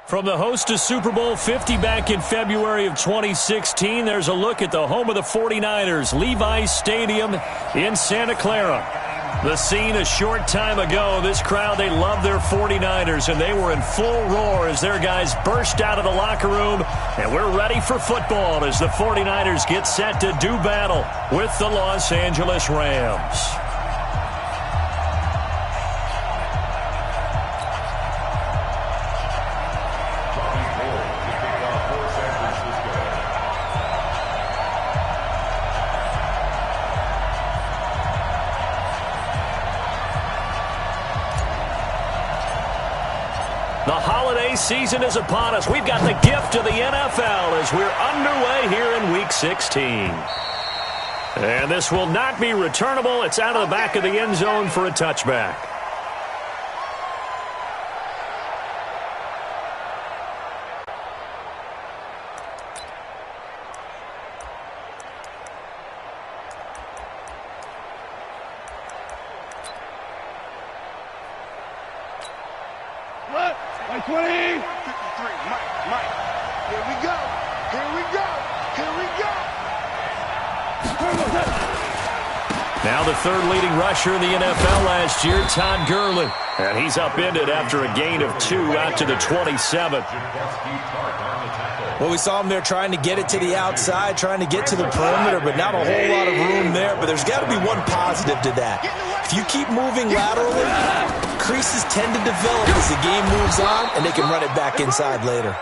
From the host to Super Bowl 50 back in February of 2016, there's a look at the home of the 49ers, Levi's Stadium in Santa Clara. The scene a short time ago, this crowd, they love their 49ers, and they were in full roar as their guys burst out of the locker room, and we're ready for football as the 49ers get set to do battle with the Los Angeles Rams. The holiday season is upon us. We've got the gift of the NFL as we're underway here in Week 16. And this will not be returnable. It's out of the back of the end zone for a touchback. Like 20. 53, Mike. Here we go. Now the third leading rusher in the NFL last year, Todd Gurley. And he's upended after a gain of 2 out to the 27. Well, we saw him there trying to get it to the outside, trying to get to the perimeter, but not a whole lot of room there. But there's got to be one positive to that. If you keep moving laterally, creases tend to develop as the game moves on, and they can run it back inside later.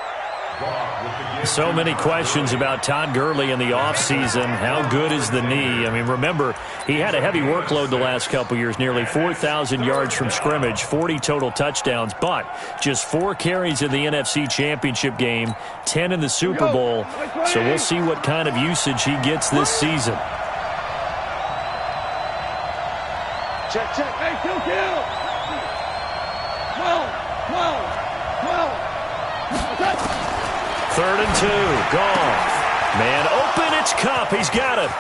So many questions about Todd Gurley in the offseason. How good is the knee? I mean, remember, he had a heavy workload the last couple years, nearly 4,000 yards from scrimmage, 40 total touchdowns, but just 4 carries in the NFC Championship game, 10 in the Super Bowl. So we'll see what kind of usage he gets this season. Check. Hey, kill. 12. 3rd and 2. Goff. Man open. It's Kupp. He's got it.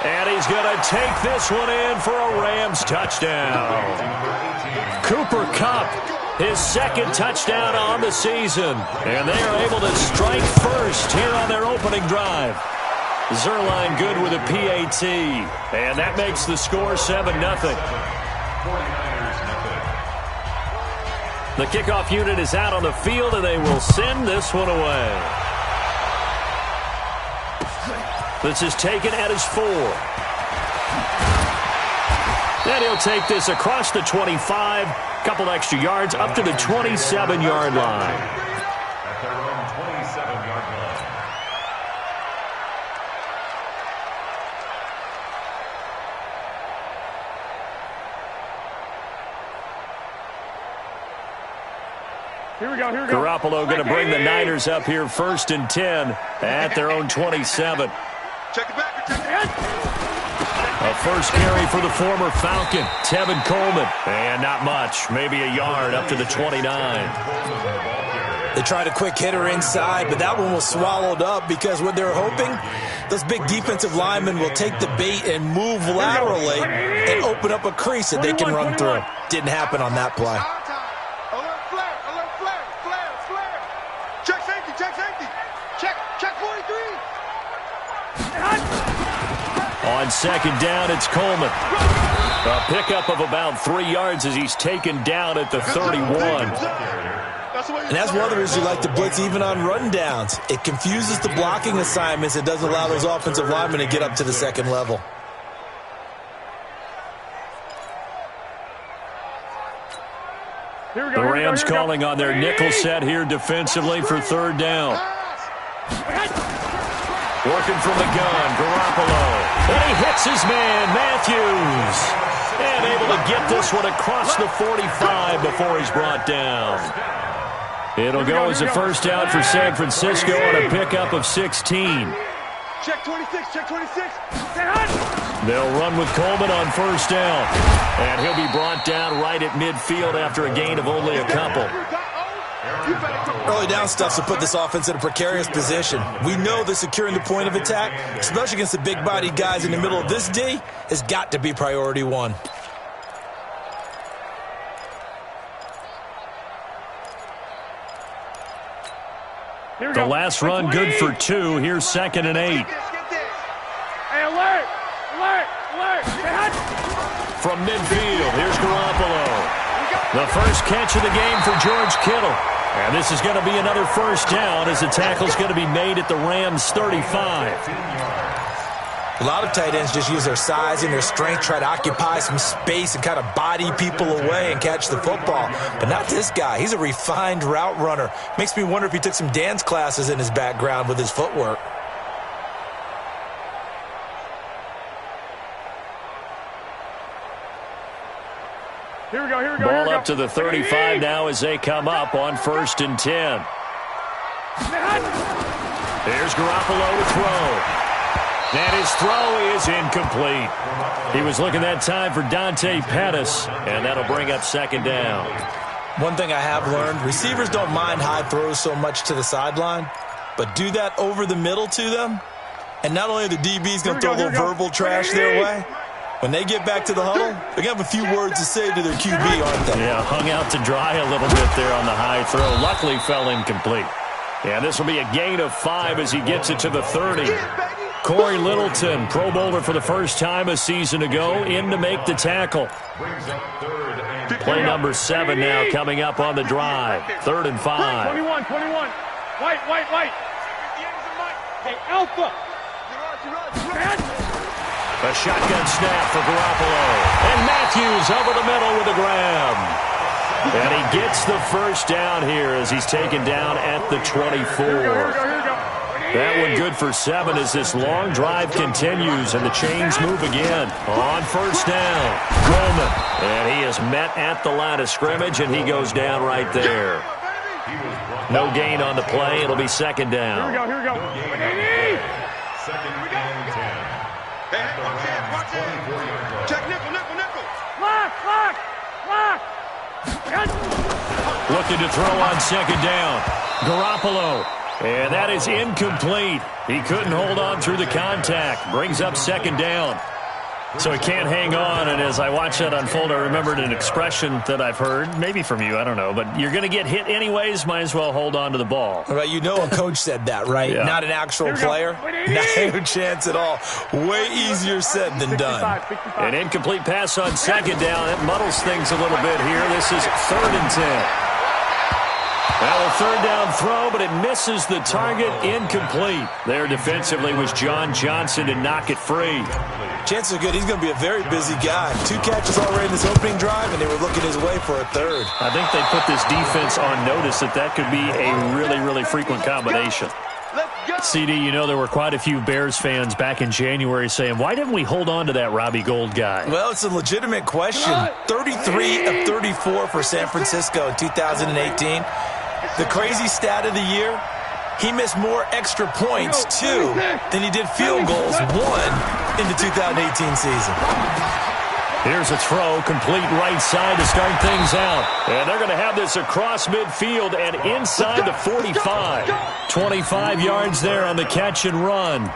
And he's going to take this one in for a Rams touchdown. Cooper Kupp, his 2nd touchdown on the season. And they are able to strike first here on their opening drive. Zerline good with a PAT. And that makes the score 7-0. The kickoff unit is out on the field, and they will send this one away. This is taken at his 4. Then he'll take this across the 25, couple extra yards, up to the 27-yard line. At their own 27-yard line. Here we go. Garoppolo going to bring the Niners up here 1st and 10 at their own 27. Check it back. A first carry for the former Falcon, Tevin Coleman. And not much, maybe a yard up to the 29. They tried a quick hitter inside, but that one was swallowed up because what they're hoping, those big defensive linemen will take the bait and move laterally and open up a crease that they can run through. Didn't happen on that play. Check 43. On 2nd down, it's Coleman. A pickup of about 3 yards as he's taken down at the 31. And that's one of the reasons you like to blitz even on run downs. It confuses the blocking assignments. It doesn't allow those offensive linemen to get up to the 2nd level. The Rams calling on their nickel set here defensively for 3rd down. Working from the gun, Garoppolo. And he hits his man, Matthews. And able to get this one across the 45 before he's brought down. It'll go as a first down for San Francisco on a pickup of 16. Check 26. They'll run with Coleman on 1st down. And he'll be brought down right at midfield after a gain of only a couple. Early down stuff to put this offense in a precarious position. We know that securing the point of attack, especially against the big-bodied guys in the middle of this D, has got to be priority 1. last run good for 2. Here's 2nd and 8. Hey, alert! Alert! Alert! From midfield, here's Garoppolo. The first catch of the game for George Kittle. And this is going to be another first down as the tackle's going to be made at the Rams' 35. A lot of tight ends just use their size and their strength, try to occupy some space and kind of body people away and catch the football. But not this guy. He's a refined route runner. Makes me wonder if he took some dance classes in his background with his footwork. Here we go. Ball up to the 35 now as they come up on 1st and 10. Here's Garoppolo to throw. And his throw is incomplete. He was looking that time for Dante Pettis, and that'll bring up 2nd down. One thing I have learned, receivers don't mind high throws so much to the sideline, but do that over the middle to them, and not only are the DBs going to throw a little verbal trash their way, when they get back to the huddle, they're going to have a few words to say to their QB, aren't they? Yeah, hung out to dry a little bit there on the high throw. Luckily fell incomplete. Yeah, this will be a gain of 5 as he gets it to the 30. Corey Littleton, Pro Bowler for the first time a season ago, in to make the tackle. Play number 7 now coming up on the drive. 3rd and 5. 21. White. Hey, Alpha. A shotgun snap for Garoppolo. And Matthews over the middle with a grab. And he gets the first down here as he's taken down at the 24. That one good for 7 as this long drive continues and the chains move again. On 1st down, Coleman. And he is met at the line of scrimmage, and he goes down right there. No gain on the play. It'll be 2nd down. Here we go. 2nd and 10. Watch it. Check nickel. Lock. Looking to throw on 2nd down. Garoppolo. And that is incomplete. He couldn't hold on through the contact. Brings up 2nd down. So he can't hang on, and as I watched that unfold, I remembered an expression that I've heard, maybe from you, I don't know, but you're going to get hit anyways, might as well hold on to the ball. Right, you know a coach said that, right? Yeah. Not an actual player. No chance at all. Way easier said than done. An incomplete pass on 2nd down. That muddles things a little bit here. This is 3rd and 10. Well, a 3rd down throw, but it misses the target. Incomplete. There defensively was John Johnson to knock it free. Chances are good he's going to be a very busy guy. 2 catches already in this opening drive, and they were looking his way for a 3rd. I think they put this defense on notice that could be a really, really frequent combination. CD, you know there were quite a few Bears fans back in January saying, why didn't we hold on to that Robbie Gould guy? Well, it's a legitimate question. 33 of 34 for San Francisco in 2018. The crazy stat of the year, he missed more extra points, 2, than he did field goals, 1, in the 2018 season. Here's a throw, complete right side to start things out. And they're going to have this across midfield and inside the 45. 25 yards there on the catch and run.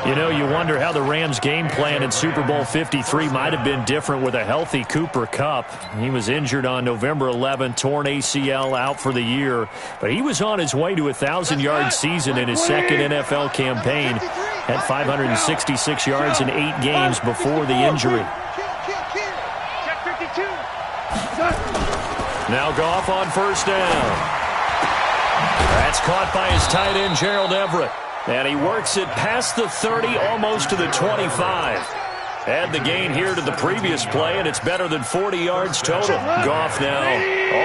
You know, you wonder how the Rams' game plan in Super Bowl 53 might have been different with a healthy Cooper Kupp. He was injured on November 11th, torn ACL, out for the year. But he was on his way to a 1,000-yard season in his second NFL campaign. Had 566 yards in 8 games before the injury. Now Goff on 1st down. That's caught by his tight end, Gerald Everett. And he works it past the 30, almost to the 25. Add the gain here to the previous play, and it's better than 40 yards total. Goff now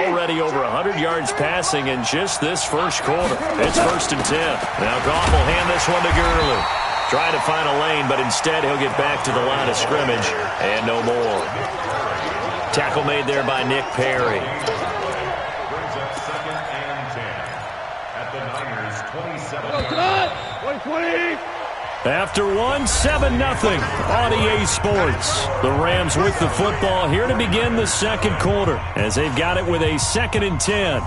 already over 100 yards passing in just this first quarter. It's 1st and 10. Now Goff will hand this one to Gurley. Trying to find a lane, but instead he'll get back to the line of scrimmage, and no more. Tackle made there by Nick Perry. Brings up 2nd and 10 at the Niners' 27. After one, 7-0 on EA Sports. The Rams with the football here to begin the second quarter as they've got it with a 2nd and 10.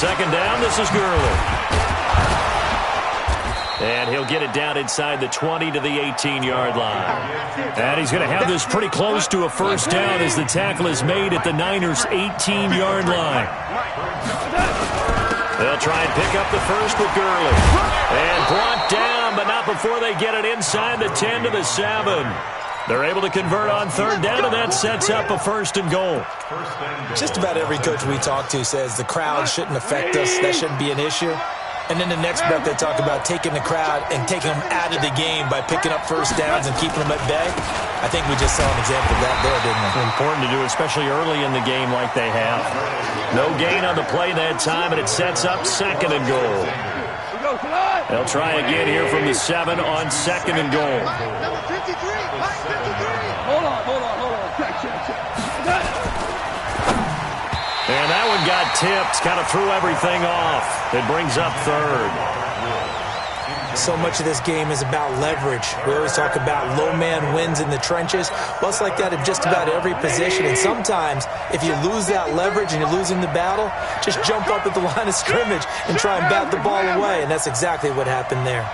second down, this is Gurley. And he'll get it down inside the 20 to the 18-yard line. And he's going to have this pretty close to a first down as the tackle is made at the Niners' 18-yard line. They'll try and pick up the first with Gurley. And brought down, but not before they get it inside the 10 to the 7. They're able to convert on third down, and that sets up a first and goal. Just about every coach we talk to says the crowd shouldn't affect us. That shouldn't be an issue. And then the next breath they talk about taking the crowd and taking them out of the game by picking up first downs and keeping them at bay. I think we just saw an example of that there, didn't we? Important to do, especially early in the game like they have. No gain on the play that time, and it sets up second and goal. They'll try again here from the 7 on second and goal. Hold on. Check. And that one got tipped, kind of threw everything off. It brings up third. So much of this game is about leverage. We always talk about low man wins in the trenches. Well, it's like that in just about every position. And sometimes, if you lose that leverage and you're losing the battle, just jump up at the line of scrimmage and try and bat the ball away. And that's exactly what happened there.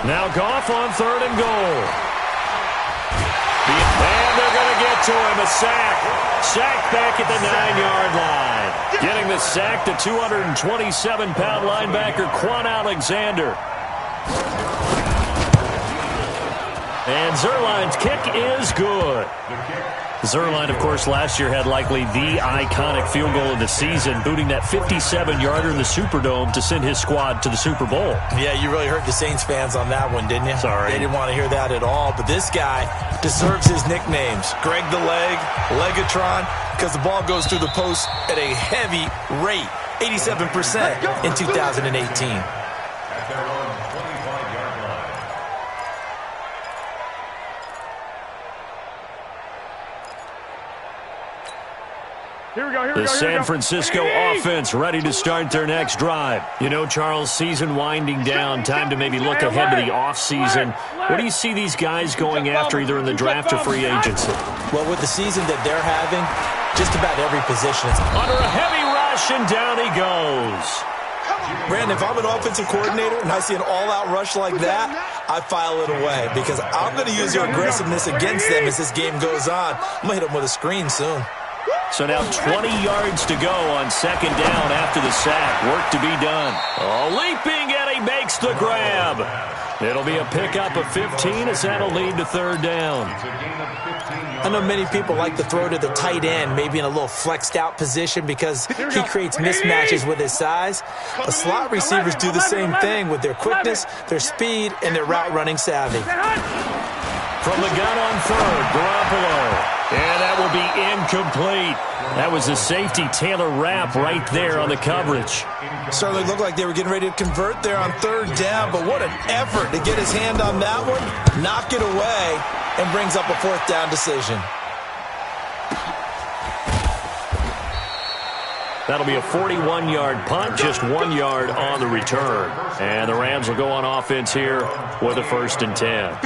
Now Goff on third and goal. And they're going to get to him. A sack. Sack back at the 9-yard line. Getting the sack to 227-pound linebacker Quan Alexander. And Zerline's kick is good. Zerline, of course, last year had likely the iconic field goal of the season, booting that 57-yarder in the Superdome to send his squad to the Super Bowl. Yeah, you really hurt the Saints fans on that one, didn't you? Sorry. They didn't want to hear that at all. But this guy deserves his nicknames. Greg the Leg, Legatron, because the ball goes through the post at a heavy rate, 87% in 2018. The San Francisco offense ready to start their next drive. You know, Charles, season winding down, time to maybe look ahead to the offseason. What do you see these guys going after either in the draft or free agency? Well, with the season that they're having, just about every position is under a heavy rush, and down he goes. Brandon, if I'm an offensive coordinator and I see an all-out rush like that, I file it away because I'm going to use your aggressiveness against them as this game goes on. I'm going to hit them with a screen soon. So now 20 yards to go on second down after the sack. Work to be done. Oh, leaping, and he makes the grab. It'll be a pickup of 15 as that'll lead to third down. I know many people like to throw to the tight end, maybe in a little flexed out position because he creates mismatches with his size. But slot receivers do the same thing with their quickness, their speed, and their route running savvy. From the gun on third, Garoppolo. And that will be incomplete. That was a safety Taylor Rapp right there on the coverage. Certainly looked like they were getting ready to convert there on third down, but what an effort to get his hand on that one, knock it away, and brings up a fourth down decision. That'll be a 41-yard punt, just 1 yard on the return. And the Rams will go on offense here with a 1st and 10.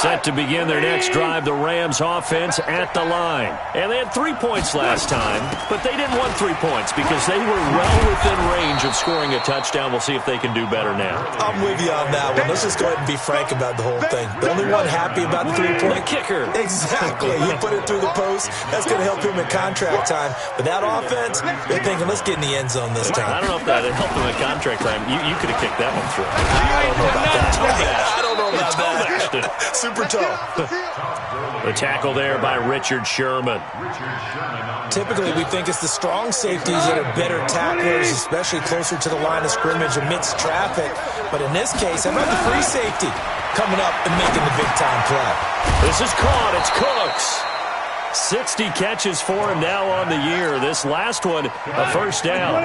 Set to begin their next drive, the Rams offense at the line. And they had 3 points last time, but they didn't want 3 points because they were well within range of scoring a touchdown. We'll see if they can do better now. I'm with you on that one. Let's just go ahead and be frank about the whole thing. The only one happy about the 3-point kicker. Exactly. He put it through the post. That's going to help him in contract time. But that offense, they're thinking, let's get in the end zone this time. I don't know if that helped him in contract time. You could have kicked that one through. I don't know about that. Super toe. The tackle there by Richard Sherman. Typically, we think it's the strong safeties that are better tacklers, especially closer to the line of scrimmage amidst traffic. But in this case, how about the free safety coming up and making the big-time play? This is caught. It's Cooks. 60 catches for him now on the year. This last one, a first down.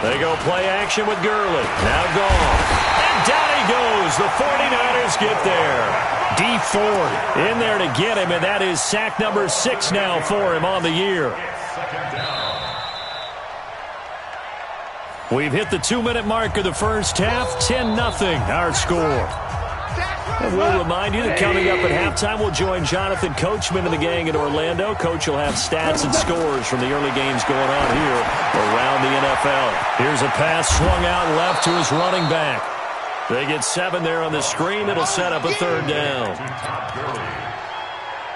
They go play action with Gurley. Now gone. And down he goes. The 49ers get there. D Ford in there to get him, and that is sack number 6 now for him on the year. We've hit the 2-minute mark of the first half. 10-0 our score. And we'll remind you that coming up at halftime, we'll join Jonathan Coachman and the gang in Orlando. Coach will have stats and scores from the early games going on here around the NFL. Here's a pass swung out left to his running back. They get 7 there on the screen. It'll set up a third down.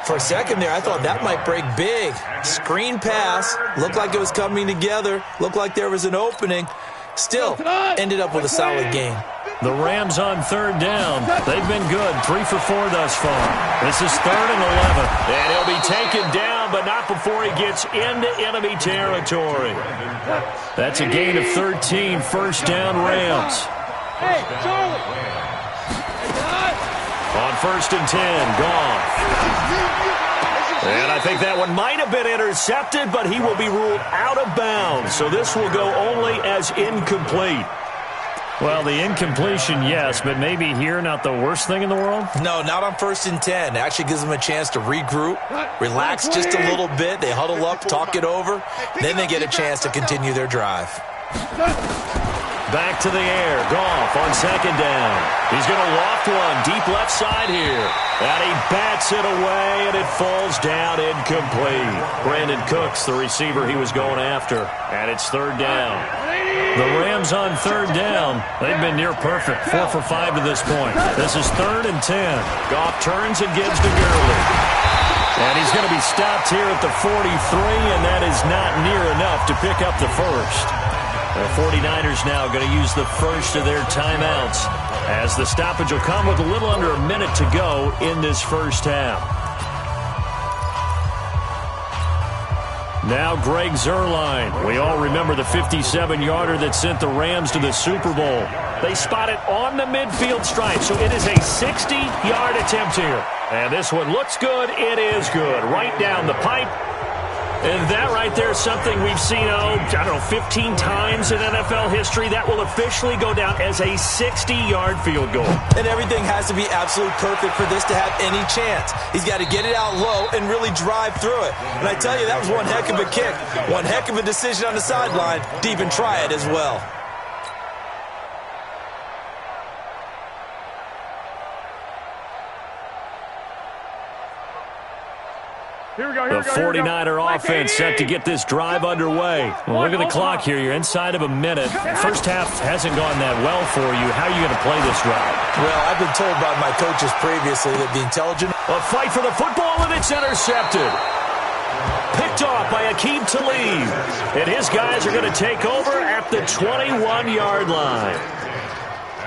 For a second there, I thought that might break big. Screen pass. Looked like it was coming together. Looked like there was an opening. Still, ended up with a solid game. The Rams on third down. They've been good. 3 for 4 thus far. This is 3rd and 11. And he'll be taken down, but not before he gets into enemy territory. That's a gain of 13. First down, Rams. Hey, Charlie. On 1st and 10, Goff. And I think that one might have been intercepted, but he will be ruled out of bounds. So this will go only as incomplete. Well, the incompletion, yes, but maybe here not the worst thing in the world? No, not on 1st and 10. It actually gives them a chance to regroup, relax just a little bit. They huddle up, talk it over. Then they get a chance to continue their drive. Back to the air. Goff on 2nd down. He's going to loft one deep left side here. And he bats it away, and it falls down incomplete. Brandon Cooks, the receiver he was going after. And it's 3rd down. The Rams on 3rd down. They've been near perfect. 4 for 5 to this point. This is 3rd and 10. Goff turns and gives to Gurley. And he's going to be stopped here at the 43, and that is not near enough to pick up the first. The 49ers now going to use the first of their timeouts as the stoppage will come with a little under a minute to go in this first half. Now Greg Zuerlein. We all remember the 57-yarder that sent the Rams to the Super Bowl. They spot it on the midfield stripe, so it is a 60-yard attempt here. And this one looks good. It is good. Right down the pipe. And that right there is something we've seen, 15 times in NFL history. That will officially go down as a 60-yard field goal. And everything has to be absolutely perfect for this to have any chance. He's got to get it out low and really drive through it. And I tell you, that was one heck of a kick. One heck of a decision on the sideline to even try it as well. The 49er offense set to get this drive underway. Well, look at the clock here. You're inside of a minute. First half hasn't gone that well for you. How are you going to play this drive? Well, I've been told by my coaches previously that the intelligent... A fight for the football, and it's intercepted. Picked off by Aqib Talib. And his guys are going to take over at the 21-yard line.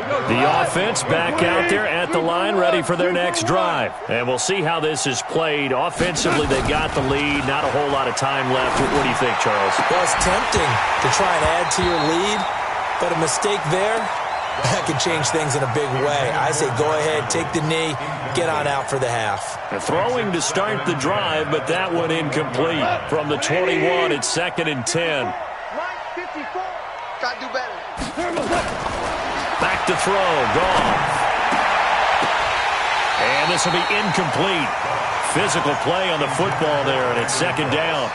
The offense back out there at the line, ready for their next drive. And we'll see how this is played. Offensively, they got the lead. Not a whole lot of time left. What do you think, Charles? Well, it's tempting to try and add to your lead, but a mistake there, that could change things in a big way. I say go ahead, take the knee, get on out for the half. Throwing to start the drive, but that one incomplete. From the 21, it's 2nd and 10. Line 54. Got to do better. Back to throw. Goff. And this will be incomplete. Physical play on the football there, and it's 2nd down.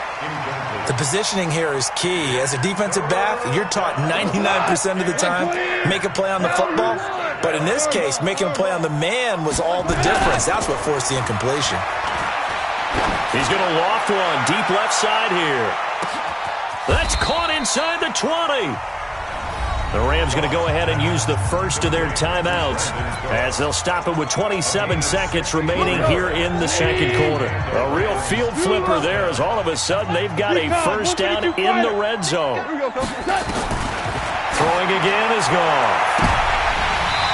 The positioning here is key. As a defensive back, you're taught 99% of the time, make a play on the football. But in this case, making a play on the man was all the difference. That's what forced the incompletion. He's going to loft one deep left side here. That's caught inside the 20. The Rams going to go ahead and use the first of their timeouts as they'll stop it with 27 seconds remaining here in the second quarter. A real field flipper there as all of a sudden they've got a first down in the red zone. Throwing again is gone.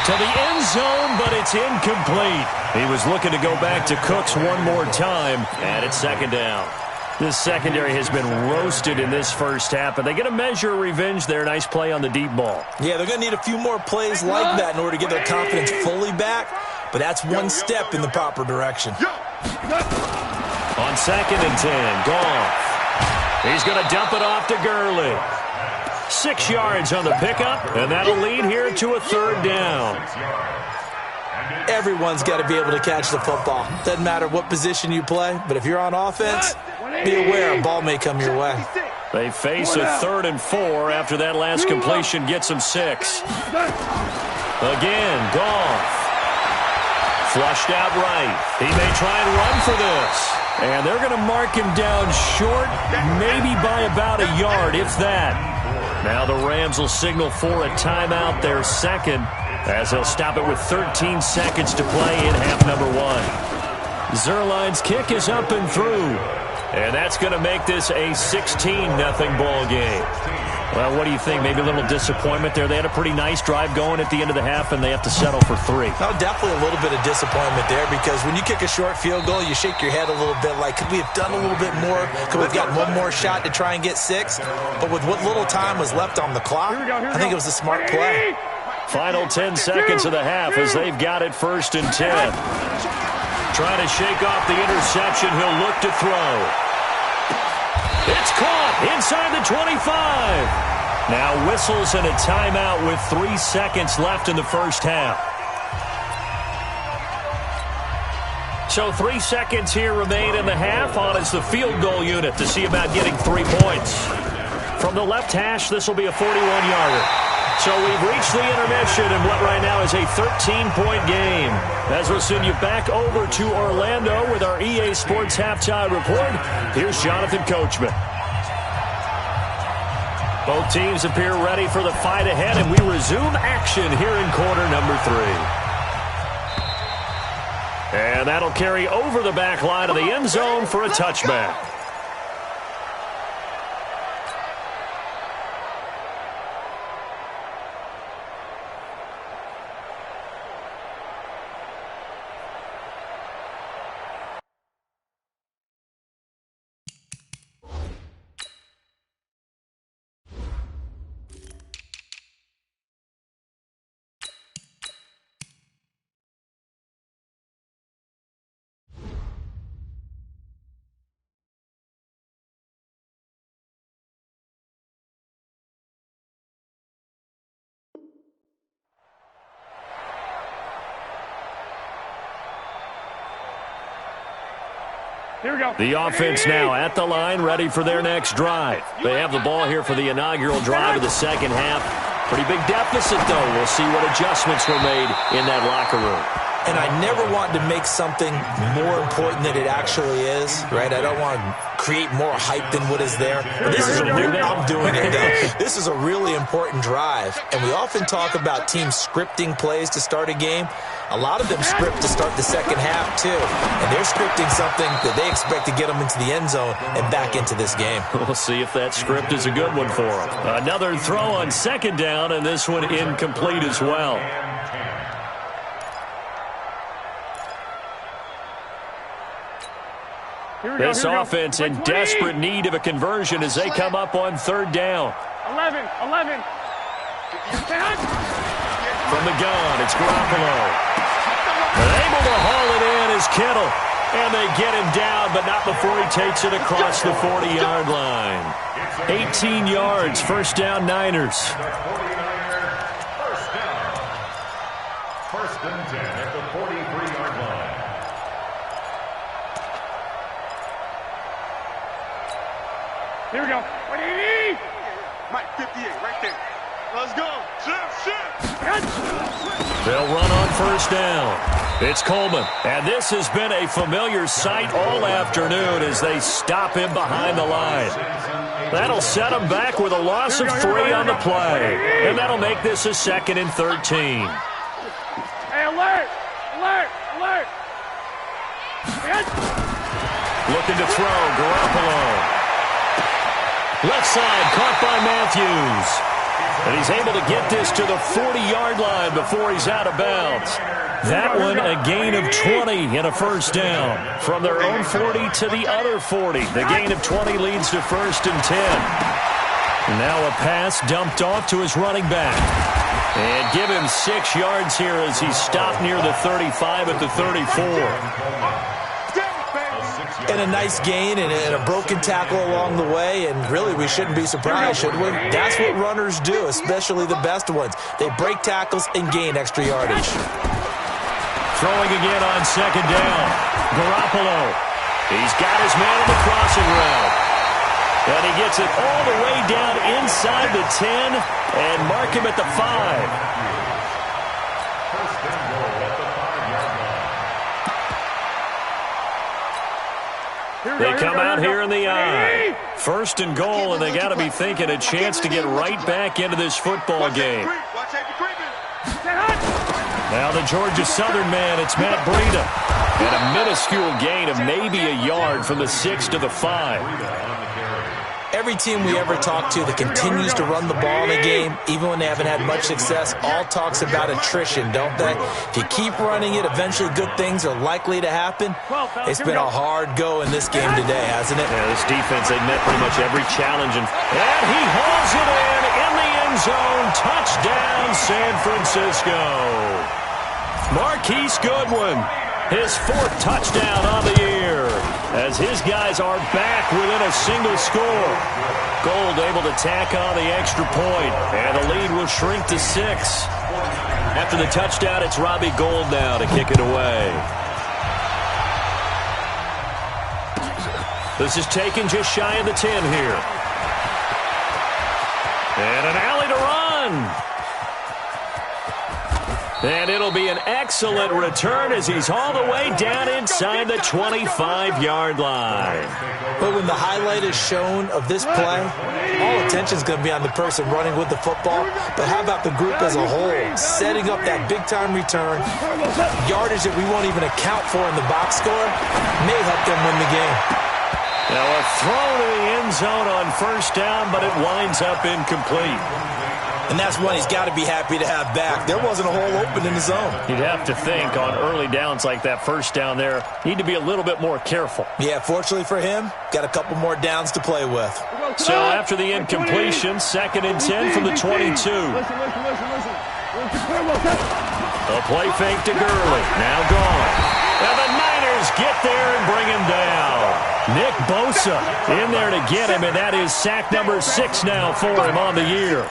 To the end zone, but it's incomplete. He was looking to go back to Cooks one more time, and it's 2nd down. This secondary has been roasted in this first half, but they get a measure of revenge there. Nice play on the deep ball. Yeah, they're going to need a few more plays like that in order to get their confidence fully back, but that's one step in the proper direction. On 2nd and 10, Goff. He's going to dump it off to Gurley. 6 yards on the pickup, and that'll lead here to a 3rd down. Everyone's got to be able to catch the football. Doesn't matter what position you play, but if you're on offense, be aware a ball may come your way. They face a 3rd and 4 after that last completion gets them 6. Again, Goff. Flushed out right. He may try and run for this. And they're going to mark him down short, maybe by about a yard, if that. Now the Rams will signal for a timeout, their second, as they'll stop it with 13 seconds to play in half number 1. Zerline's kick is up and through. And that's going to make this a 16-0 ball game. Well, what do you think? Maybe a little disappointment there. They had a pretty nice drive going at the end of the half, and they have to settle for 3. Oh, definitely a little bit of disappointment there, because when you kick a short field goal, you shake your head a little bit like, could we have done a little bit more? Could we have gotten one more shot to try and get 6? But with what little time was left on the clock, I think it was a smart play. Final 10 seconds of the half as they've got it 1st and 10. Trying to shake off the interception. He'll look to throw. It's caught inside the 25. Now whistles and a timeout with 3 seconds left in the first half. So 3 seconds here remain in the half. On is the field goal unit to see about getting 3 points. From the left hash, this will be a 41-yarder. So we've reached the intermission in what right now is a 13-point game. As we'll send you back over to Orlando with our EA Sports Halftime Report, here's Jonathan Coachman. Both teams appear ready for the fight ahead, and we resume action here in quarter number 3. And that'll carry over the back line of the end zone for a touchback. Here we go. The offense now at the line, ready for their next drive. They have the ball here for the inaugural drive of the second half. Pretty big deficit, though. We'll see what adjustments were made in that locker room. And I never want to make something more important than it actually is, right? I don't want to create more hype than what is there. But this is I'm doing it, though. This is a really important drive. And we often talk about teams scripting plays to start a game. A lot of them script to start the second half, too. And they're scripting something that they expect to get them into the end zone and back into this game. We'll see if that script is a good one for them. Another throw on second down, and this one incomplete as well. This offense in desperate need of a conversion as they come up on third down. 11. From the gun, it's Garoppolo. And able to haul it in is Kittle. And they get him down, but not before he takes it across the 40-yard line. 18 yards, first down Niners. First and 10 at the 43-yard line. Here we go. Mike, 58, right there. Let's go. Shift. They'll run on first down. It's Coleman. And this has been a familiar sight all afternoon as they stop him behind the line. That'll set him back with a loss of 3 on the play. And that'll make this a 2nd and 13. Hey, alert. Looking to throw, Garoppolo. Left side, caught by Matthews. And he's able to get this to the 40-yard line before he's out of bounds. That one a gain of 20 and a first down. From their own 40 to the other 40. The gain of 20 leads to 1st and 10. Now a pass dumped off to his running back. And give him 6 yards here as he's stopped near the 35 at the 34. And a nice gain and a broken tackle along the way, and really we shouldn't be surprised, should we? That's what runners do, especially the best ones. They break tackles and gain extra yardage. throwing again on second down. Garoppolo. He's got his man in the crossing route. And he gets it all the way down inside the 10 and mark him at the 5. First and goal at the 5-yard line. They come out here in the I. First and goal, and they got to be thinking a chance to get right back into this football game. Now the Georgia Southern man, it's Matt Breida. And a minuscule gain of maybe a yard from the 6 to the 5. Every team we ever talk to that continues to run the ball in a game, even when they haven't had much success, all talks about attrition, don't they? If you keep running it, eventually good things are likely to happen. It's been a hard go in this game today, hasn't it? Yeah, this defense, they met pretty much every challenge. And he hauls it in the end zone. Touchdown, San Francisco. Marquise Goodwin, his 4th touchdown on the year, as his guys are back within a single score. Gold able to tack on the extra point, and the lead will shrink to 6. After the touchdown, it's Robbie Gould now to kick it away. This is taken just shy of the 10 here. And an alley to run. And it'll be an excellent return as he's all the way down inside the 25-yard line. But when the highlight is shown of this play, all attention is going to be on the person running with the football. But how about the group as a whole, setting up that big-time return, yardage that we won't even account for in the box score, may help them win the game. Now a throw to the end zone on first down, but it winds up incomplete. And that's one he's got to be happy to have back. There wasn't a hole open in the zone. You'd have to think on early downs like that first down there, need to be a little bit more careful. Yeah, fortunately for him, got a couple more downs to play with. So after the incompletion, 2nd and 10 from the 22. A play fake to Gurley. Now gone. And the Niners get there and bring him down. Nick Bosa in there to get him, and that is sack number 6 now for him on the year.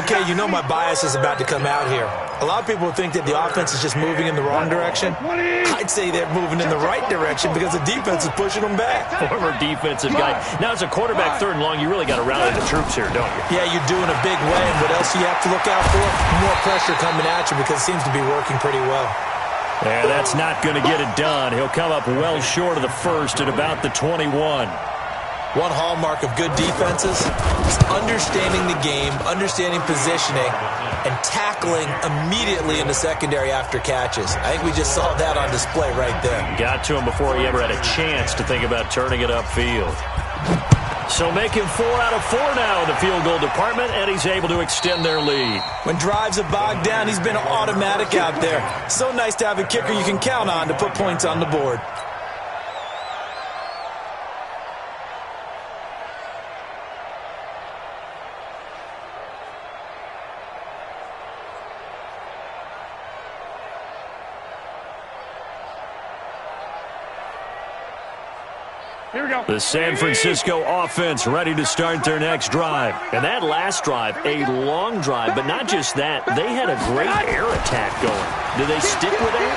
Okay, you know my bias is about to come out here. A lot of people think that the offense is just moving in the wrong direction. I'd say they're moving in the right direction because the defense is pushing them back. Former defensive guy. Now, as a quarterback 3rd and long, you really got to rally the troops here, don't you? Yeah, you're doing a big way, and what else do you have to look out for? More pressure coming at you because it seems to be working pretty well. Yeah, that's not going to get it done. He'll come up well short of the first at about the 21. One hallmark of good defenses is understanding the game, understanding positioning, and tackling immediately in the secondary after catches. I think we just saw that on display right there. Got to him before he ever had a chance to think about turning it upfield. So making 4 out of 4 now in the field goal department, and he's able to extend their lead. When drives are bogged down, he's been automatic out there. So nice to have a kicker you can count on to put points on the board. The San Francisco offense ready to start their next drive. And that last drive, a long drive, but not just that. They had a great air attack going. Do they stick with that?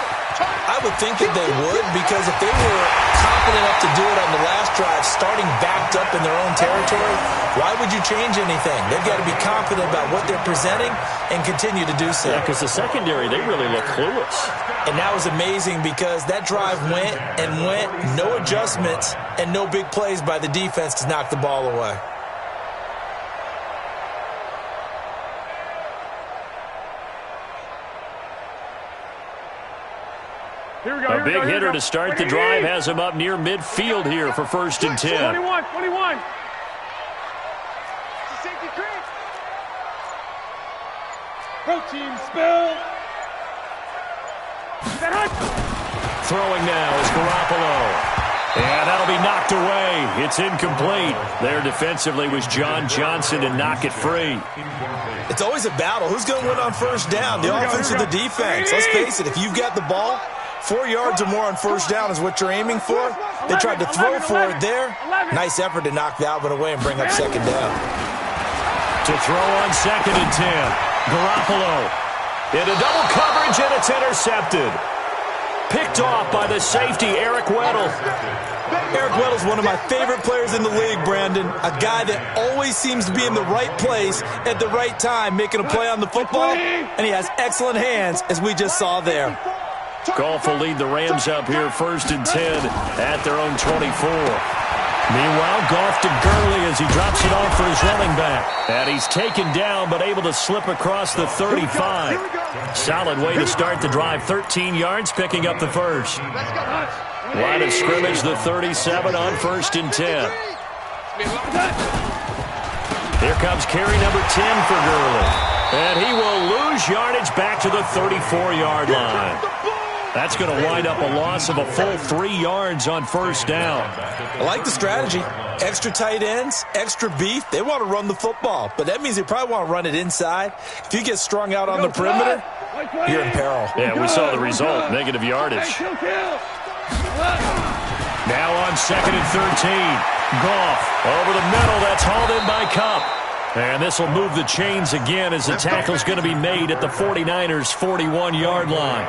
I would think that they would, because if they were confident enough to do it on the last drive, starting backed up in their own territory, why would you change anything? They've got to be confident about what they're presenting and continue to do so. Yeah, because the secondary, they really look clueless. And that was amazing because that drive went and went, no adjustments, and no big plays by the defense to knock the ball away. A big hitter to start the drive has him up near midfield here for 1st and 10. 21. Protein spill. Throwing now is Garoppolo. And that'll be knocked away. It's incomplete. There defensively was John Johnson to knock it free. It's always a battle. Who's going to win on first down? The offense or the defense? Let's face it, if you've got the ball, 4 yards or more on first down is what you're aiming for. They tried to throw for it there. Nice effort to knock that one away and bring up 2nd down. To throw on 2nd and 10. Garoppolo into double coverage, and it's intercepted. Picked off by the safety, Eric Weddle. Eric Weddle's one of my favorite players in the league, Brandon. A guy that always seems to be in the right place at the right time, making a play on the football, and he has excellent hands, as we just saw there. Goff will lead the Rams up here 1st and 10 at their own 24. Meanwhile, Goff to Gurley as he drops it off for his running back. And he's taken down but able to slip across the 35. Solid way to start the drive. 13 yards, picking up the first. Line of scrimmage, the 37 on 1st and 10. Here comes carry number 10 for Gurley. And he will lose yardage back to the 34-yard line. That's going to wind up a loss of a full 3 yards on 1st down. I like the strategy. Extra tight ends, extra beef. They want to run the football, but that means they probably want to run it inside. If you get strung out on the perimeter, you're in peril. Yeah, we saw the result, negative yardage. Now on 2nd and 13. Goff over the middle. That's hauled in by Kupp. And this will move the chains again as the tackle's going to be made at the 49ers' 41-yard line.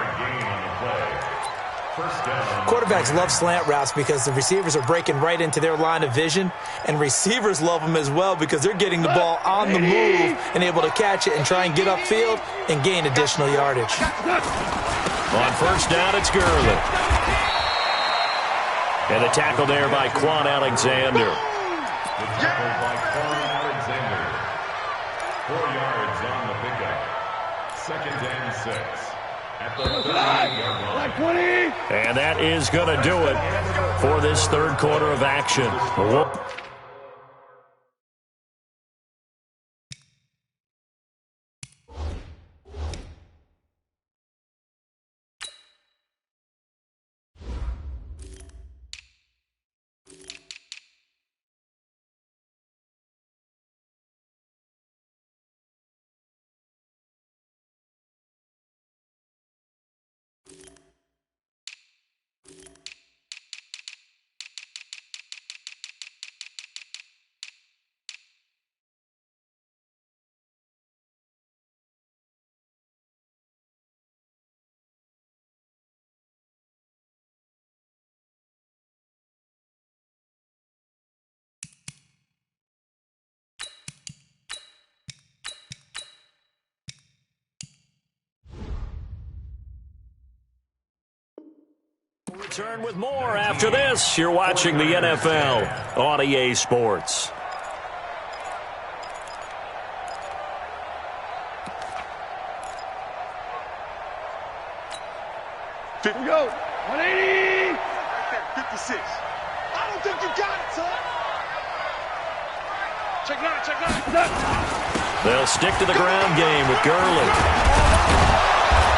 Quarterbacks love slant routes because the receivers are breaking right into their line of vision, and receivers love them as well because they're getting the ball on the move and able to catch it and try and get upfield and gain additional yardage. On 1st down, it's Gurley. And the tackle there by Quan Alexander. The tackle by Quan Alexander. 4 yards on the pickup. 2nd and 6. At the 30-yard line. And that is going to do it for this 3rd quarter of action. Return with more after this. You're watching the NFL on EA Sports. Here we go. 180. 56. I don't think you got it, son. Check 9, check 9. They'll stick to the ground game with Gurley.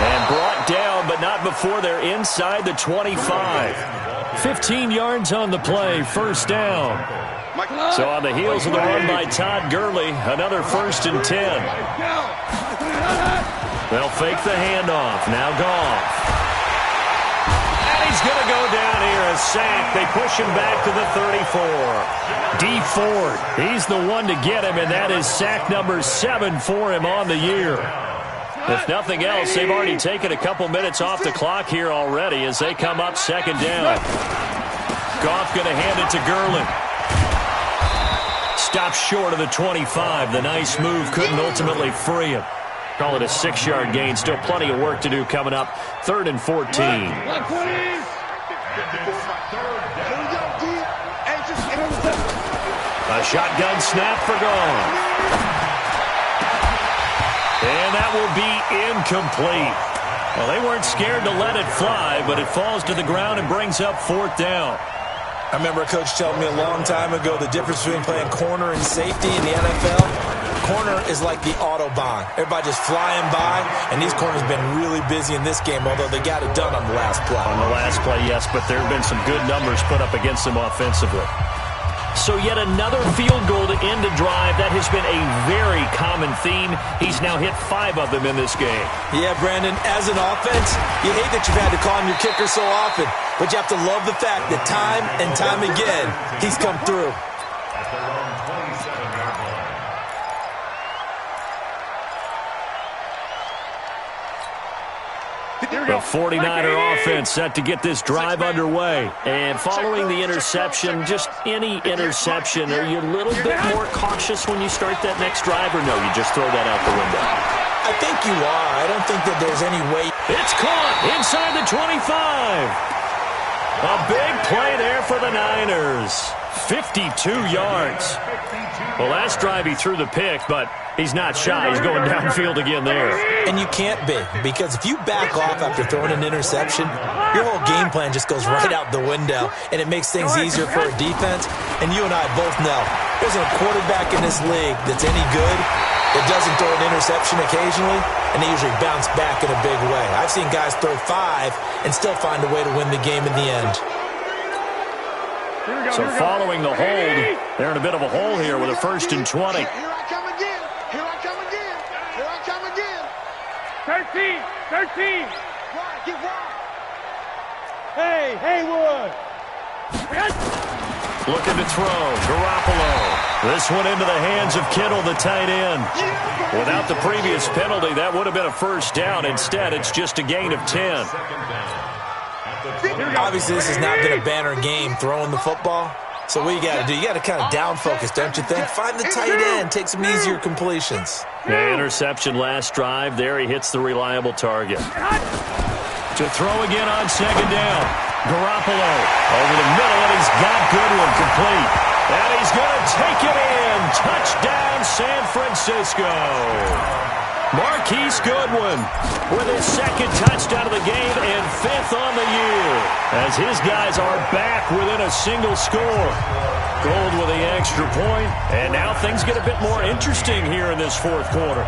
And brought down, but not before they're inside the 25. 15 yards on the play, 1st down. So on the heels of the run by Todd Gurley, another 1st and 10. They'll fake the handoff. Now Goff. And he's going to go down here, a sack. They push him back to the 34. D. Ford, he's the one to get him, and that is sack number 7 for him on the year. If nothing else, they've already taken a couple minutes off the clock here already as they come up 2nd down. Goff going to hand it to Gurley. Stops short of the 25. The nice move couldn't ultimately free him. Call it a 6-yard gain. Still plenty of work to do coming up. 3rd and 14. A shotgun snap for Goff. And that will be incomplete. Well, they weren't scared to let it fly, but it falls to the ground and brings up 4th down. I remember a coach telling me a long time ago the difference between playing corner and safety in the NFL. Corner is like the Autobahn. Everybody just flying by, and these corners have been really busy in this game, although they got it done on the last play. On the last play, yes, but there have been some good numbers put up against them offensively. So yet another field goal to end a drive. That has been a very common theme. He's now hit 5 of them in this game. Yeah, Brandon, as an offense, you hate that you've had to call him your kicker so often, but you have to love the fact that time and time again, he's come through. At their own 27-yard line. Here we The 49er offense set to get this drive underway. And following the interception, just any interception, are you a little bit more cautious when you start that next drive, or no, you just throw that out the window? I think you are. I don't think that there's any way. It's caught inside the 25. A big play there for the Niners. 52 yards. Well, last drive he threw the pick, but he's not shy. He's going downfield again there. And you can't be, because if you back off after throwing an interception, your whole game plan just goes right out the window, and it makes things easier for a defense. And you and I both know there's a quarterback in this league that's any good that doesn't throw an interception occasionally, and they usually bounce back in a big way. I've seen guys throw 5 and still find a way to win the game in the end. So following the hold, they're in a bit of a hole here with a 1st and 20. Here I come again. Here I come again. Here I come again. 13. 13. Wide, get wide. Hey, Haywood. Looking to throw. Garoppolo. This one into the hands of Kittle, the tight end. Without the previous penalty, that would have been a 1st down. Instead, it's just a gain of 10. Obviously, this has not been a banner game throwing the football. So what you got to do, you got to kind of down focus, don't you think? Find the tight end, take some easier completions. The interception last drive. There he hits the reliable target. To throw again on 2nd down. Garoppolo over the middle, and he's got Goodwin complete. And he's going to take it in. Touchdown, San Francisco. Marquise Goodwin with his 2nd touchdown of the game and 5th on the year, as his guys are back within a single score. Gold with the extra point, and now things get a bit more interesting here in this 4th quarter.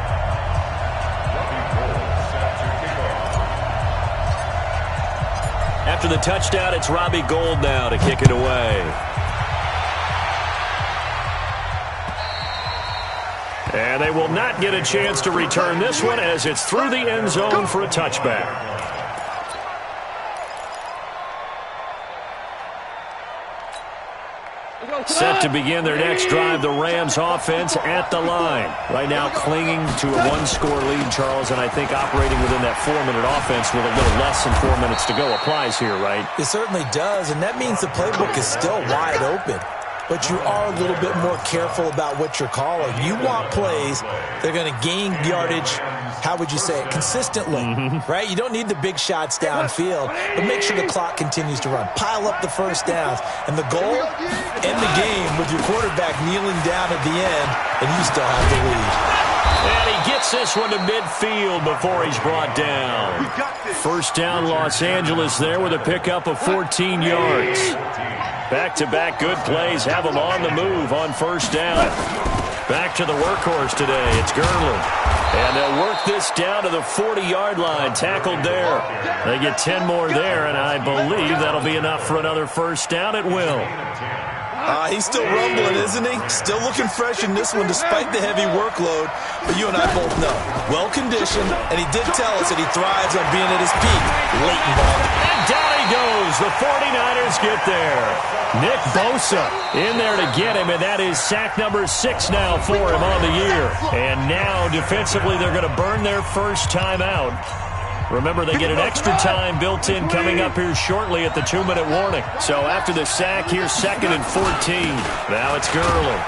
After the touchdown, it's Robbie Gould now to kick it away. And they will not get a chance to return this one, as it's through the end zone for a touchback. Set to begin their next drive, the Rams offense at the line. Right now clinging to a 1-score lead, Charles, and I think operating within that 4-minute offense with a little less than 4 minutes to go applies here, right? It certainly does, and that means the playbook is still wide open. But you are a little bit more careful about what you're calling. You want plays that are going to gain yardage, how would you say it, consistently, right? You don't need the big shots downfield, but make sure the clock continues to run. Pile up the 1st downs. And the goal, end the game with your quarterback kneeling down at the end, and you still have the lead. And he gets this one to midfield before he's brought down. 1st down, Los Angeles there with a pickup of 14 yards. Back-to-back good plays have them on the move on 1st down. Back to the workhorse today. It's Gurley. And they'll work this down to the 40-yard line. Tackled there. They get 10 more there, and I believe that'll be enough for another 1st down at will. He's still rumbling, isn't he? Still looking fresh in this one despite the heavy workload. But you and I both know, well-conditioned, and he did tell us that he thrives on being at his peak late in ball. And down he goes. The 49ers get there. Nick Bosa in there to get him, and that is sack number 6 now for him on the year. And now defensively they're going to burn their 1st time out. Remember, they get an extra time built in coming up here shortly at the 2-minute warning. So after the sack, here's 2nd and 14. Now it's Gurley.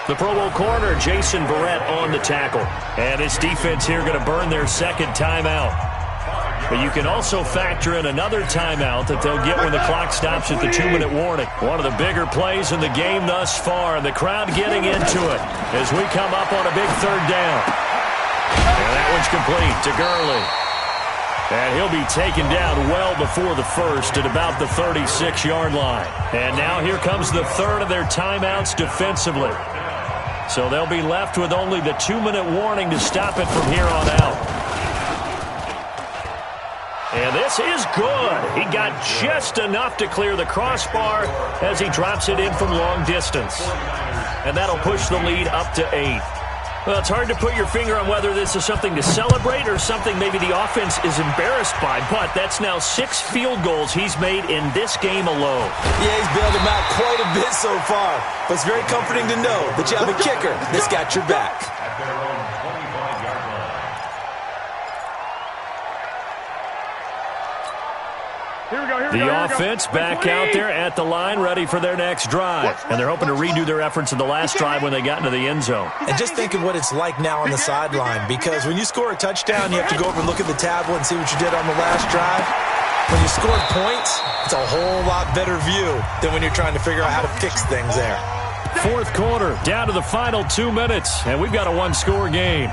The Pro Bowl corner, Jason Verrett, on the tackle. And this defense here going to burn their 2nd timeout. But you can also factor in another timeout that they'll get when the clock stops at the 2-minute warning. One of the bigger plays in the game thus far, and the crowd getting into it as we come up on a big 3rd down. And that one's complete to Gurley. And he'll be taken down well before the 1st at about the 36-yard line. And now here comes the 3rd of their timeouts defensively. So they'll be left with only the 2-minute warning to stop it from here on out. And this is good. He got just enough to clear the crossbar as he drops it in from long distance. And that'll push the lead up to 8. Well, it's hard to put your finger on whether this is something to celebrate or something maybe the offense is embarrassed by, but that's now 6 field goals he's made in this game alone. Yeah, he's bailed him out quite a bit so far, but it's very comforting to know that you have a kicker that's got your back. The offense back out there at the line, ready for their next drive. And they're hoping to redo their efforts in the last drive when they got into the end zone. And just think of what it's like now on the sideline, because when you score a touchdown, you have to go over and look at the tablet and see what you did on the last drive. When you scored points, it's a whole lot better view than when you're trying to figure out how to fix things there. Fourth quarter, down to the final 2 minutes, and we've got a one-score game.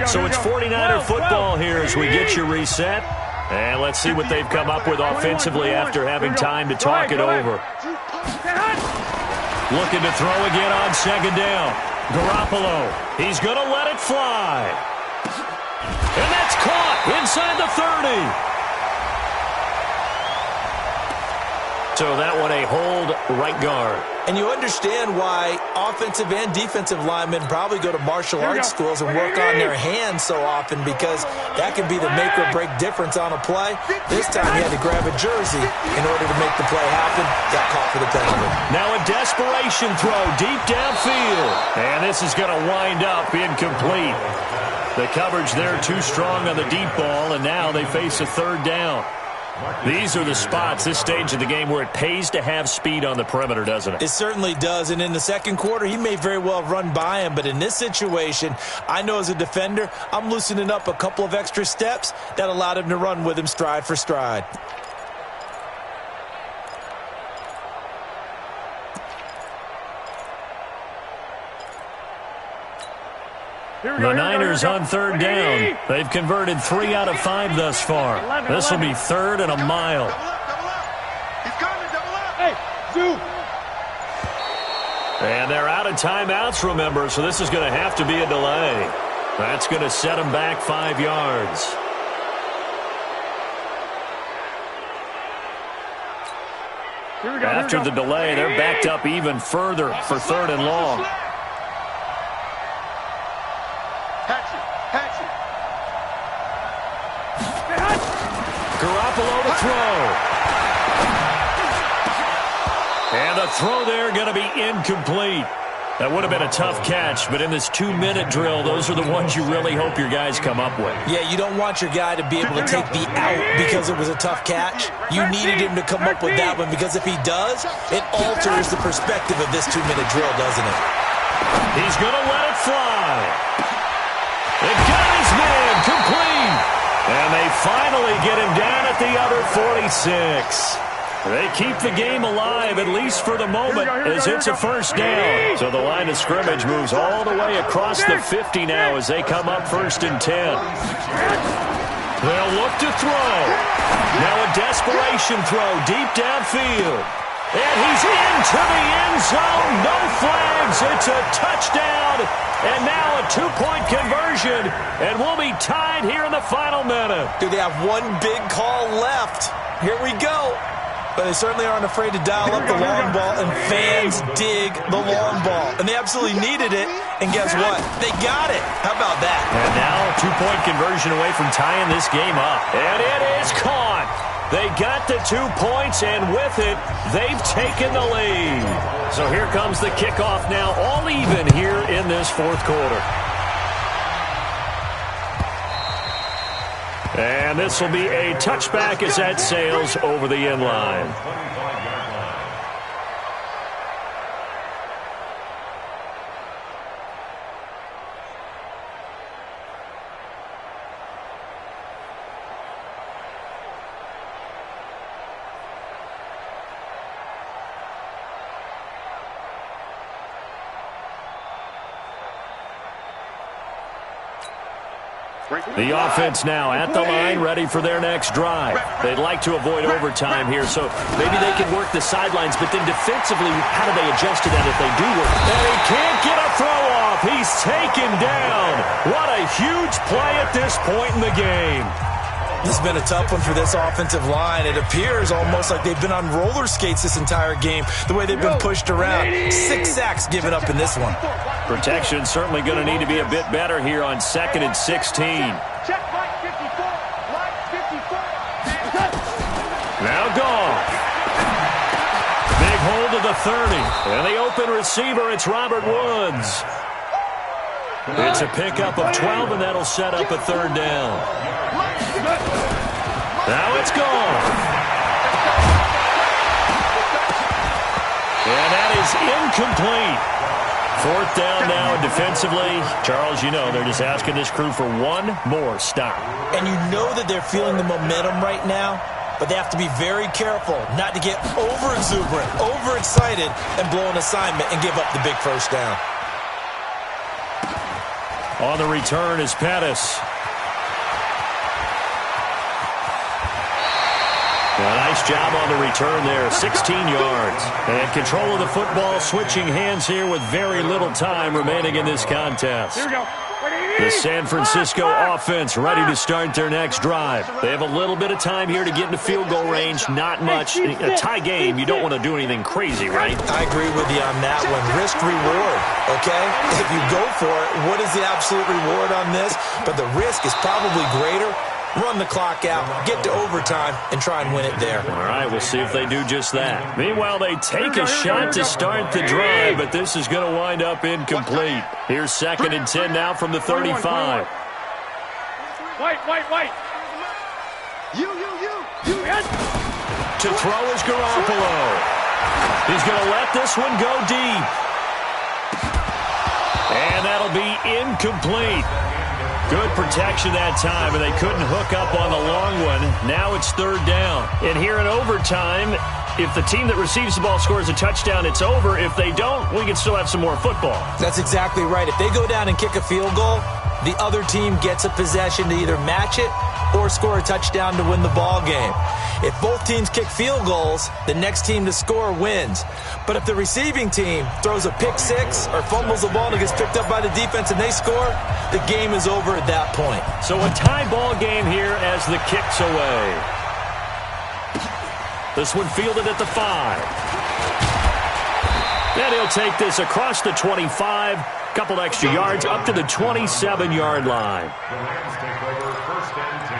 So it's 49er football here as we get you reset. And let's see what they've come up with offensively after having time to talk it over. Looking to throw again on second down. Garoppolo, he's going to let it fly. And that's caught inside the 30. So that one a hold right guard. And you understand why offensive and defensive linemen probably go to martial arts schools and work on their hands so often, because that can be the make or break difference on a play. This time he had to grab a jersey in order to make the play happen. Got caught for the penalty. Now a desperation throw deep downfield. And this is going to wind up incomplete. The coverage there too strong on the deep ball, and now they face a third down. These are the spots, this stage of the game, where it pays to have speed on the perimeter, doesn't it? It certainly does, and in the second quarter, he may very well run by him, but in this situation, I know as a defender, I'm loosening up a couple of extra steps that allowed him to run with him stride for stride. The Niners on third down. They've converted 3 out of 5 thus far. This will be third and a mile. And they're out of timeouts, remember, so this is going to have to be a delay. That's going to set them back 5 yards. After the delay, they're backed up even further for third and long. Garoppolo to throw. And the throw there going to be incomplete. That would have been a tough catch, but in this 2-minute drill, those are the ones you really hope your guys come up with. Yeah, you don't want your guy to be able to take the out because it was a tough catch. You needed him to come up with that one, because if he does, it alters the perspective of this 2-minute drill, doesn't it? He's going to let it fly. They got his man complete. And they finally get him down at the other 46. They keep the game alive, at least for the moment, as it's a first down. So the line of scrimmage moves all the way across the 50 now as they come up 1st and 10. They'll look to throw. Now a desperation throw deep downfield. And he's into the end zone. No flags. It's a touchdown. And now a 2-point conversion. And we'll be tied here in the final minute. Do they have one big call left? Here we go. But they certainly aren't afraid to dial up the long ball, and fans dig the long ball. And they absolutely needed it, and guess what? They got it. How about that? And now a 2-point conversion away from tying this game up. And it is caught. They got the 2 points, and with it, they've taken the lead. So here comes the kickoff now, all even here in this fourth quarter. And this will be a touchback as that sails over the end line. The offense now at the line, ready for their next drive. They'd like to avoid overtime here, so maybe they can work the sidelines, but then defensively, how do they adjust to that if they do work? And he can't get a throw off. He's taken down. What a huge play at this point in the game. This has been a tough one for this offensive line. It appears almost like they've been on roller skates this entire game, the way they've been pushed around. 6 sacks given up in this one. Protection certainly going to need to be a bit better here on 2nd and 16. Now gone. Big hold of the 30. And the open receiver, it's Robert Woods. It's a pickup of 12, and that'll set up a third down. Now it's gone. And that is incomplete. Fourth down now, and defensively, Charles, you know, they're just asking this crew for one more stop. And you know that they're feeling the momentum right now, but they have to be very careful not to get over-exuberant, overexcited, and blow an assignment and give up the big first down. On the return is Pettis. A nice job on the return there, 16 yards. And control of the football, switching hands here with very little time remaining in this contest. Here we go. The San Francisco offense ready to start their next drive. They have a little bit of time here to get into field goal range, not much. A tie game, you don't want to do anything crazy, right? I agree with you on that one. Risk reward, okay? If you go for it, what is the absolute reward on this? But the risk is probably greater. Run the clock out, get to overtime, and try and win it there. All right, we'll see if they do just that. Meanwhile, they take a shot to start the drive, but this is going to wind up incomplete. Here's 2nd and 10 now from the 35. White. You. To throw is Garoppolo. He's going to let this one go deep. And that'll be incomplete. Good protection that time, and they couldn't hook up on the long one. Now it's 3rd down. And here in overtime, if the team that receives the ball scores a touchdown, it's over. If they don't, we can still have some more football. That's exactly right. If they go down and kick a field goal, the other team gets a possession to either match it or score a touchdown to win the ball game. If both teams kick field goals, the next team to score wins. But if the receiving team throws a pick six or fumbles the ball and it gets picked up by the defense and they score, the game is over at that point. So a tie ball game here as the kick's away. This one fielded at the 5. And he'll take this across the 25. Couple extra yards up to the 27-yard line. The Rams take over 1st and 10.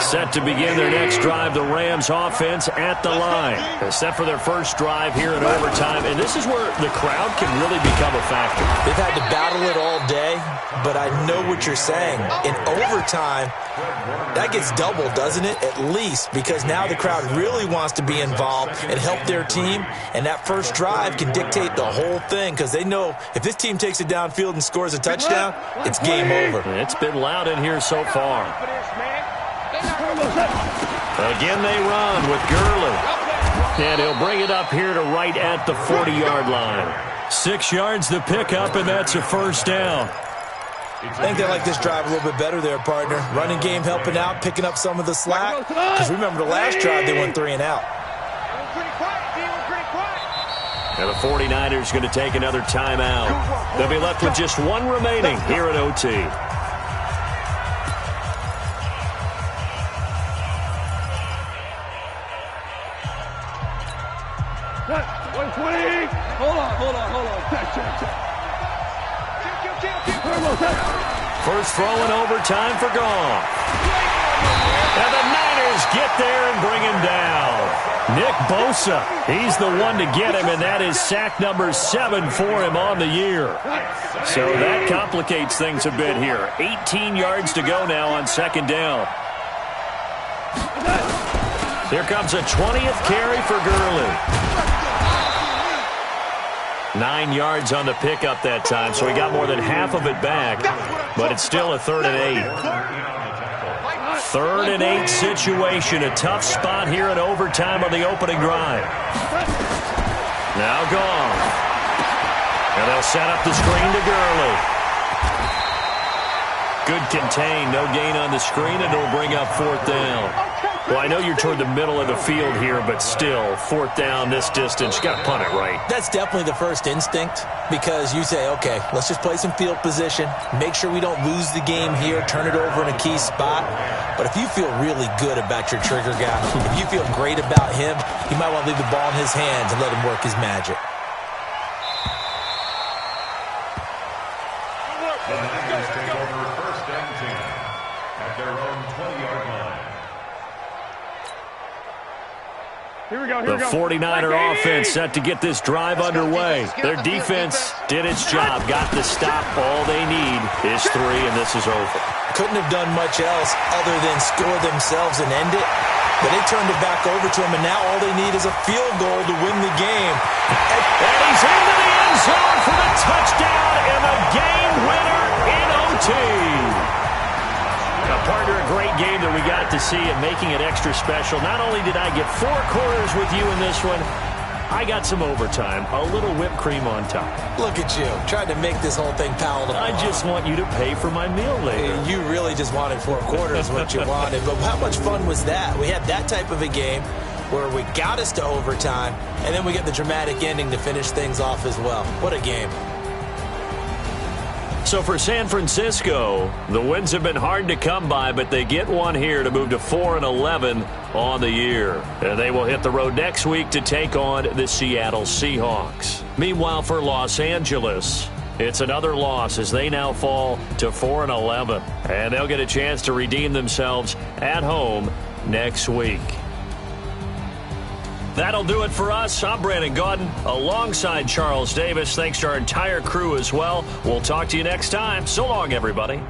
Set to begin their next drive, the Rams offense at the line. They're set for their first drive here in overtime, and this is where the crowd can really become a factor. They've had to battle it all day, but I know what you're saying. In overtime, that gets doubled, doesn't it? At least, because now the crowd really wants to be involved and help their team, and that first drive can dictate the whole thing because they know if this team takes it downfield and scores a touchdown, it's game over. It's been loud in here so far. Again they run with Gurley. And he'll bring it up here to right at the 40-yard line. 6 yards the pickup, and that's a first down. I think they like this drive a little bit better there, partner. Running game helping out, picking up some of the slack. Because remember the last drive, they went 3 and out. And the 49ers going to take another timeout. They'll be left with just one remaining here at OT. First throw in overtime for Goff. And the Niners get there and bring him down. Nick Bosa, he's the one to get him, and that is sack number 7 for him on the year. So that complicates things a bit here. 18 yards to go now on 2nd down. Here comes a 20th carry for Gurley. 9 yards on the pickup that time, so he got more than half of it back, but it's still a 3rd and 8. 3rd and 8 situation, a tough spot here in overtime on the opening drive. Now Goff. And they'll set up the screen to Gurley. Good contain, no gain on the screen, and it'll bring up 4th down. Well, I know you're toward the middle of the field here, but still, 4th down this distance, you got to punt it right. That's definitely the first instinct because you say, okay, let's just play some field position, make sure we don't lose the game here, turn it over in a key spot. But if you feel really good about your trigger guy, if you feel great about him, you might want to leave the ball in his hands and let him work his magic. The Niners take over 1st and 10 at their own 20-yard line. The 49er offense set to get this drive underway. Their defense did its job, got the stop. All they need is 3, and this is over. Couldn't have done much else other than score themselves and end it. But they turned it back over to him, and now all they need is a field goal to win the game. And he's into the end zone for the touchdown and the game winner in OT. Now, partner, a great game that we got to see and making it extra special. Not only did I get 4 quarters with you in this one, I got some overtime, a little whipped cream on top. Look at you, trying to make this whole thing palatable. I just want you to pay for my meal later. You really just wanted 4 quarters, what you wanted. But how much fun was that? We had that type of a game where we got us to overtime, and then we get the dramatic ending to finish things off as well. What a game. So for San Francisco, the wins have been hard to come by, but they get one here to move to 4-11 on the year. And they will hit the road next week to take on the Seattle Seahawks. Meanwhile, for Los Angeles, it's another loss as they now fall to 4-11. And they'll get a chance to redeem themselves at home next week. That'll do it for us. I'm Brandon Gaudin alongside Charles Davis. Thanks to our entire crew as well. We'll talk to you next time. So long, everybody.